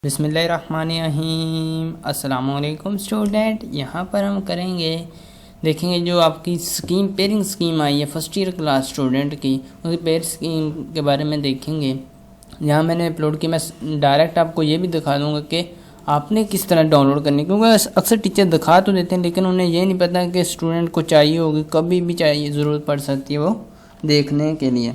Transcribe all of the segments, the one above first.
बिस्मिल्लाहिर्रहमानिर्रहीम। अस्सलामुअलैकुम स्टूडेंट। यहाँ पर हम देखेंगे जो आपकी स्कीम पेयरिंग स्कीम आई है फर्स्ट ईयर क्लास स्टूडेंट की, उसकी पेयर स्कीम के बारे में देखेंगे। यहाँ मैंने अपलोड किया, मैं डायरेक्ट आपको ये भी दिखा दूँगा कि आपने किस तरह डाउनलोड करनी, क्योंकि अक्सर टीचर दिखा तो देते हैं लेकिन उन्हें ये नहीं पता कि स्टूडेंट को चाहिए होगी, कभी भी चाहिए ज़रूरत पड़ सकती है वो देखने के लिए।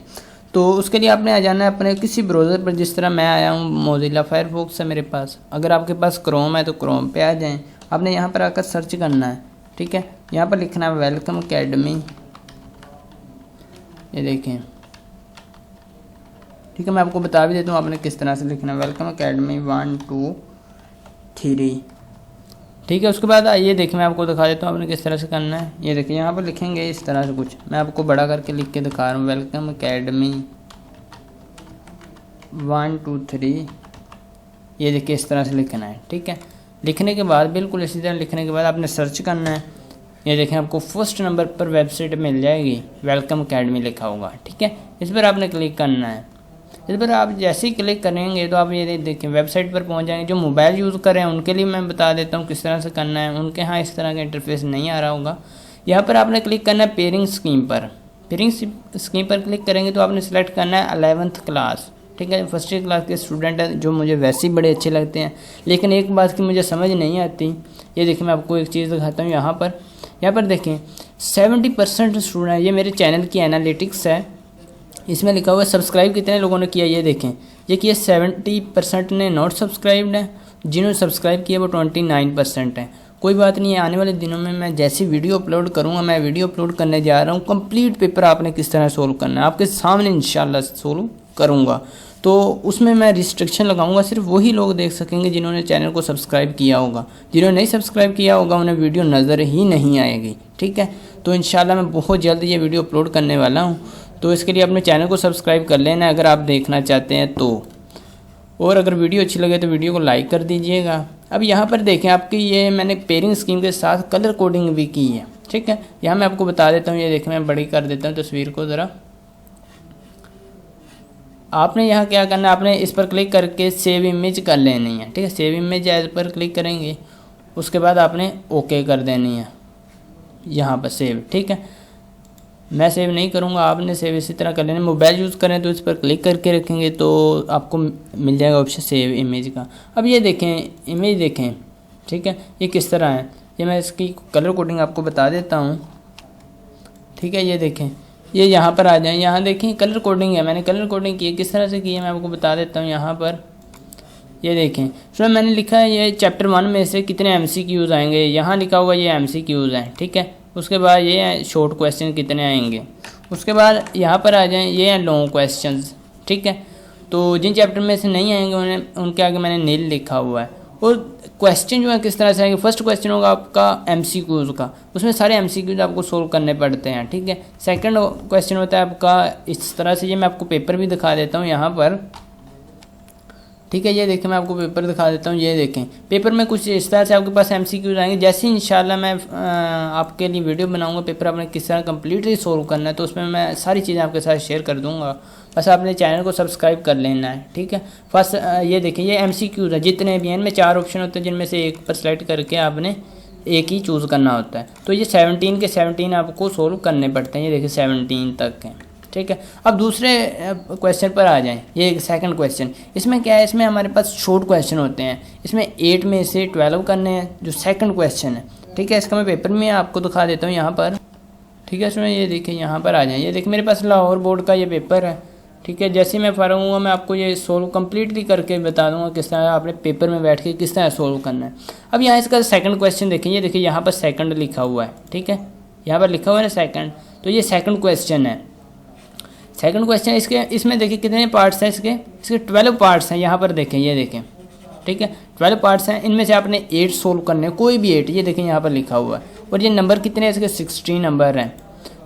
तो उसके लिए आपने आ जाना है अपने किसी ब्राउज़र पर, जिस तरह मैं आया हूँ मोज़िला फायरफॉक्स है मेरे पास। अगर आपके पास क्रोम है तो क्रोम पे आ जाएं। आपने यहाँ पर आकर सर्च करना है, ठीक है। यहाँ पर लिखना है वेलकम अकेडमी, ये देखें, ठीक है। मैं आपको बता भी देता हूँ आपने किस तरह से लिखना है, वेलकम अकेडमी 1 2 3, ठीक है। उसके बाद ये देखिए मैं आपको दिखा देता हूँ आपने किस तरह से करना है। ये देखिए यहाँ पर लिखेंगे इस तरह से कुछ, मैं आपको बड़ा करके लिख के दिखा रहा हूँ, वेलकम अकेडमी 1 2 3। ये देखिए इस तरह से लिखना है, ठीक है। लिखने के बाद बिल्कुल इसी तरह लिखने के बाद आपने सर्च करना है। ये देखें आपको फर्स्ट नंबर पर वेबसाइट मिल जाएगी, वेलकम अकेडमी लिखा होगा, ठीक है। इस पर आपने क्लिक करना है। इस पर आप जैसे ही क्लिक करेंगे तो आप ये देखें वेबसाइट पर पहुंच जाएंगे। जो मोबाइल यूज़ कर रहे हैं उनके लिए मैं बता देता हूं किस तरह से करना है, उनके यहाँ इस तरह का इंटरफेस नहीं आ रहा होगा। यहाँ पर आपने क्लिक करना है पेयरिंग स्कीम पर। पेयरिंग स्कीम पर क्लिक करेंगे तो आपने सेलेक्ट करना है 11th क्लास, ठीक है। फर्स्ट ईयर क्लास के स्टूडेंट हैं जो मुझे वैसे ही बड़े अच्छे लगते हैं, लेकिन एक बात की मुझे समझ नहीं आती। ये देखिए मैं आपको एक चीज़ दिखाता हूँ। यहाँ पर देखें 70% स्टूडेंट, ये मेरे चैनल की एनालिटिक्स है, इसमें लिखा हुआ है सब्सक्राइब कितने लोगों ने किया। ये देखें ये किया 70% ने नॉट सब्सक्राइब्ड है, जिन्होंने सब्सक्राइब किया वो 29% है। कोई बात नहीं है, आने वाले दिनों में मैं जैसी वीडियो अपलोड करूँगा, मैं वीडियो अपलोड करने जा रहा हूँ कंप्लीट पेपर आपने किस तरह सोल्व करना है आपके सामने इंशाल्लाह सोल्व करूँगा। तो उसमें मैं रिस्ट्रिक्शन लगाऊंगा, सिर्फ वही लोग देख सकेंगे जिन्होंने चैनल को सब्सक्राइब किया होगा। जिन्होंने नहीं सब्सक्राइब किया होगा उन्हें वीडियो नज़र ही नहीं आएगी, ठीक है। तो इंशाल्लाह मैं बहुत जल्द ये वीडियो अपलोड करने वाला हूँ, तो इसके लिए अपने चैनल को सब्सक्राइब कर लेना अगर आप देखना चाहते हैं तो। और अगर वीडियो अच्छी लगे तो वीडियो को लाइक कर दीजिएगा। अब यहाँ पर देखें आपकी ये मैंने पेयरिंग स्कीम के साथ कलर कोडिंग भी की है, ठीक है। यहाँ मैं आपको बता देता हूँ, ये देखें मैं बड़ी कर देता हूँ तस्वीर को ज़रा। आपने यहाँ क्या करना है, आपने इस पर क्लिक करके सेव इमेज कर लेनी है, ठीक है। सेव इमेज एज पर क्लिक करेंगे, उसके बाद आपने ओके कर देनी है यहाँ पर सेव, ठीक है। मैं सेव नहीं करूँगा, आपने सेव इसी तरह कर लेना। मोबाइल यूज़ करें तो इस पर क्लिक करके रखेंगे तो आपको मिल जाएगा ऑप्शन सेव इमेज का। अब ये देखें इमेज देखें, ठीक है, ये किस तरह है। ये मैं इसकी कलर कोडिंग आपको बता देता हूँ, ठीक है। ये देखें ये यहाँ पर आ जाए, यहाँ देखें कलर कोडिंग है, मैंने कलर कोडिंग की है, किस तरह से की है मैं आपको बता देता हूँ। यहाँ पर ये देखें सर मैंने लिखा है ये चैप्टर 1 में से कितने MCQs आएंगे, यहाँ लिखा हुआ ये MCQs हैं, ठीक है। उसके बाद ये शॉर्ट क्वेश्चन कितने आएंगे, उसके बाद यहाँ पर आ जाएं ये हैं लॉन्ग क्वेश्चंस, ठीक है। तो जिन चैप्टर में से नहीं आएंगे उन्हें उनके आगे मैंने नील लिखा हुआ है। और क्वेश्चन जो है किस तरह से आएंगे, फर्स्ट क्वेश्चन होगा आपका MCQs का, उसमें सारे MCQs आपको सोल्व करने पड़ते हैं, ठीक है। सेकंड क्वेश्चन होता है आपका इस तरह से, ये मैं आपको पेपर भी दिखा देता हूँ यहाँ पर, ठीक है। ये देखें मैं आपको पेपर दिखा देता हूँ। ये देखें पेपर में कुछ इस तरह से आपके पास MCQs आएंगे। जैसे ही इंशाल्लाह मैं आपके लिए वीडियो बनाऊंगा पेपर आपने किस तरह कम्प्लीटली सोल्व करना है, तो उसमें मैं सारी चीज़ें आपके साथ शेयर कर दूंगा। बस आपने चैनल को सब्सक्राइब कर लेना है, ठीक है। फर्स्ट ये देखिए ये MCQs है, जितने भी हैं इनमें 4 ऑप्शन होते हैं जिनमें से एक पर सेलेक्ट करके आपने एक ही चूज़ करना होता है। तो ये 17 के 17 आपको सोल्व करने पड़ते हैं, ये देखिए 17 तक हैं, ठीक है। अब दूसरे क्वेश्चन पर आ जाएं। ये सेकंड क्वेश्चन, इसमें क्या है, इसमें हमारे पास शॉर्ट क्वेश्चन होते हैं, इसमें 8 में से 12 करने हैं, जो सेकंड क्वेश्चन है, ठीक है। इसका मैं पेपर में आपको दिखा देता हूँ यहाँ पर, ठीक है। इसमें ये देखिए यहाँ पर आ जाएं। ये देखिए मेरे पास लाहौर बोर्ड का ये पेपर है, ठीक है। जैसे ही मैं फारग हूँगा मैं आपको ये सोल्व कम्प्लीटली करके बता दूँगा किस तरह आपने पेपर में बैठ के किस तरह सोल्व करना है। अब यहाँ इसका सेकंड क्वेश्चन देखें, ये देखिए यहाँ पर सेकंड लिखा हुआ है, ठीक है। यहाँ पर लिखा हुआ है ना सेकंड, तो ये सेकंड क्वेश्चन है। सेकंड क्वेश्चन इसमें देखिए कितने पार्ट्स हैं, इसके 12 पार्ट्स हैं। यहाँ पर देखें ये देखें, ठीक है, 12 पार्ट्स हैं। इनमें से आपने 8 सोल्व करने, कोई भी 8, ये देखें यहाँ पर लिखा हुआ है। और ये नंबर कितने हैं इसके, 16 नंबर हैं।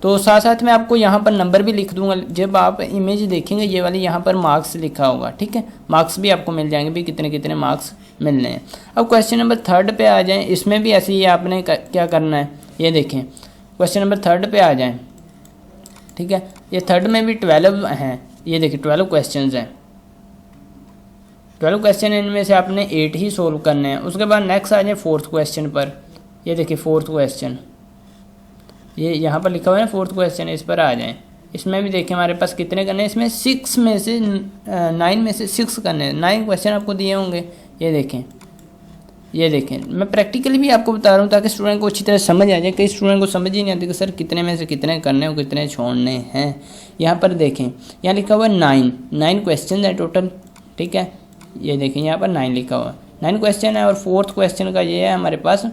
तो साथ साथ में आपको यहाँ पर नंबर भी लिख दूंगा, जब आप इमेज देखेंगे ये वाली यहाँ पर मार्क्स लिखा होगा, ठीक है। मार्क्स भी आपको मिल जाएंगे भी कितने कितने मार्क्स मिलने हैं। अब क्वेश्चन नंबर 3 पे आ जाएँ, इसमें भी ऐसे ही आपने क्या करना है। ये देखें क्वेश्चन नंबर 3 पे आ जाएँ, ठीक है। ये 3rd में भी 12 हैं, ये देखिए 12 क्वेश्चंस हैं, 12 क्वेश्चन इनमें से आपने 8 ही सोल्व करने हैं। उसके बाद नेक्स्ट आ जाए 4th क्वेश्चन पर। ये देखिए 4th क्वेश्चन, ये यहाँ पर लिखा हुआ है ना 4th क्वेश्चन, इस पर आ जाएं। इसमें भी देखिए हमारे पास कितने करने हैं, इसमें 6 में से 9 में से 6 करने हैं। 9 क्वेश्चन आपको दिए होंगे। ये देखें मैं प्रैक्टिकली भी आपको बता रहा हूँ ताकि स्टूडेंट को अच्छी तरह समझ आ जाए। कई स्टूडेंट को समझ ही नहीं आती कि सर कितने में से कितने करने हैं, कितने छोड़ने हैं। यहाँ पर देखें, यहाँ लिखा हुआ है 9 क्वेश्चन है टोटल, ठीक है। ये देखें यहाँ पर 9 लिखा हुआ है, 9 क्वेश्चन है। और 4th क्वेश्चन का ये है हमारे पास,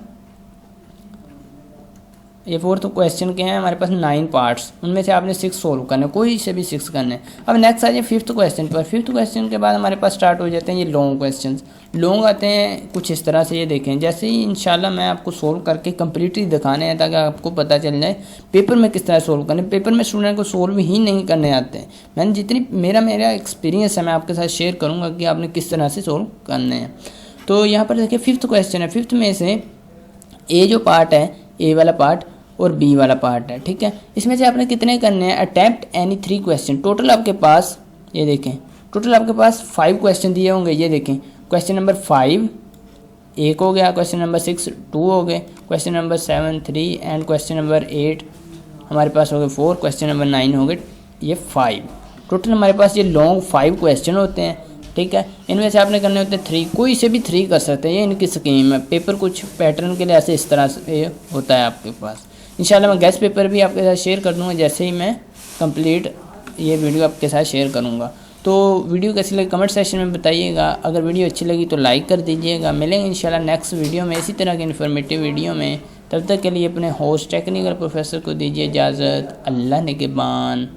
ये 4th क्वेश्चन के हैं हमारे पास 9 पार्ट्स, उनमें से आपने 6 सोल्व करने, कोई से भी 6 करने। अब नेक्स्ट आ जाए 5th क्वेश्चन पर। 5th क्वेश्चन के बाद हमारे पास स्टार्ट हो जाते हैं ये लॉन्ग क्वेश्चंस। लॉन्ग आते हैं कुछ इस तरह से, ये देखें जैसे ही इंशाल्लाह मैं आपको सोल्व करके कम्प्लीटली दिखाने हैं ताकि आपको पता चल जाए पेपर में किस तरह सोल्व करने। पेपर में स्टूडेंट को सोल्व ही नहीं करने आते हैं। मैंने जितनी मेरा एक्सपीरियंस है मैं आपके साथ शेयर करूँगा कि आपने किस तरह से सोल्व करने हैं। तो यहाँ पर देखिए 5th क्वेश्चन है। 5th में से ए जो पार्ट है, ए वाला पार्ट और बी वाला पार्ट है, ठीक है। इसमें से आपने कितने करने हैं, अटैम्प्ट एनी 3 क्वेश्चन। टोटल आपके पास ये देखें, टोटल आपके पास 5 क्वेश्चन दिए होंगे। ये देखें क्वेश्चन नंबर 5 1 हो गया, क्वेश्चन नंबर 6 2 हो गए, question number 7 3 and question number 8 हमारे पास हो गए 4, क्वेश्चन नंबर 9 हो गए ये 5। टोटल हमारे पास ये लॉन्ग 5 क्वेश्चन होते हैं, ठीक है। इनमें से आपने करने होते हैं 3, कोई से भी 3 कर सकते हैं। ये इनकी स्कीम है। पेपर कुछ पैटर्न के लिए ऐसे इस तरह से होता है आपके पास। इंशाल्लाह मैं गेस्ट पेपर भी आपके साथ शेयर कर दूँगा जैसे ही मैं कंप्लीट ये वीडियो आपके साथ शेयर करूँगा। तो वीडियो कैसी लगी कमेंट सेक्शन में बताइएगा। अगर वीडियो अच्छी लगी तो लाइक कर दीजिएगा। मिलेंगे इंशाल्लाह नेक्स्ट वीडियो में इसी तरह के इन्फॉर्मेटिव वीडियो में। तब तक के लिए अपने होस्ट टेक्निकल प्रोफेसर को दीजिए इजाज़त। अल्लाह निगहबान।